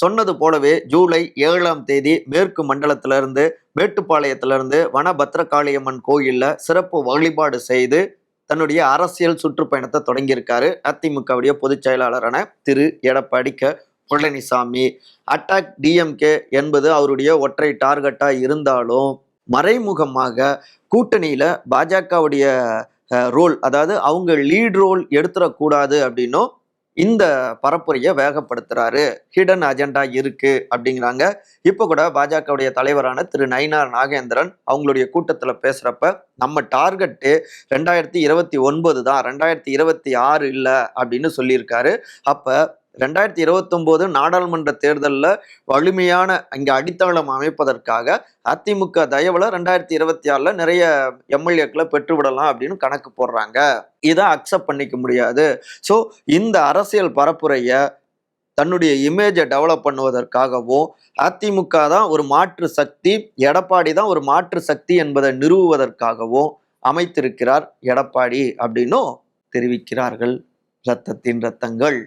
சொன்னது போலவே ஜூலை 7ஆம் தேதி மேற்கு மண்டலத்திலிருந்து மேட்டுப்பாளையத்திலிருந்து வன பத்ரகாளியம்மன் கோயில்ல சிறப்பு வழிபாடு செய்து தன்னுடைய அரசியல் சுற்றுப்பயணத்தை தொடங்கியிருக்காரு அதிமுகவுடைய பொதுச் செயலாளரான திரு எடப்பாடி பழனிசாமி. அட்டாக் டிஎம்கே என்பது அவருடைய ஒற்றை டார்கெட்டா இருந்தாலும் மறைமுகமாக கூட்டணியில பாஜகவுடைய ரோல், அதாவது அவங்க லீட் ரோல் எடுத்துடக்கூடாது அப்படின்னும் இந்த பரப்புரையை வேகப்படுத்துறாரு. ஹிடன் அஜெண்டா இருக்கு அப்படிங்கிறாங்க. இப்ப கூட பாஜகவுடைய தலைவரான திரு நயினார் நாகேந்திரன் அவங்களுடைய கூட்டத்துல பேசுறப்ப நம்ம டார்கெட்டு 2029 தான், 2026 இல்ல அப்படின்னு சொல்லியிருக்காரு. அப்ப 2029 நாடாளுமன்ற தேர்தலில் வலிமையான இங்க அடித்தளம் அமைப்பதற்காக அதிமுக தயவுல 2026 நிறைய எம்எல்ஏக்களை பெற்றுவிடலாம் அப்படின்னு கணக்கு போடுறாங்க. இதை அக்செப்ட் பண்ணிக்க முடியாது. ஸோ இந்த அரசியல் பரப்புரைய தன்னுடைய இமேஜை டெவலப் பண்ணுவதற்காகவும் அதிமுக தான் ஒரு மாற்று சக்தி, எடப்பாடி தான் ஒரு மாற்று சக்தி என்பதை நிறுவுவதற்காகவும் அமைத்திருக்கிறார் எடப்பாடி அப்படின்னும் தெரிவிக்கிறார்கள் ரத்தத்தின் ரத்தங்கள்.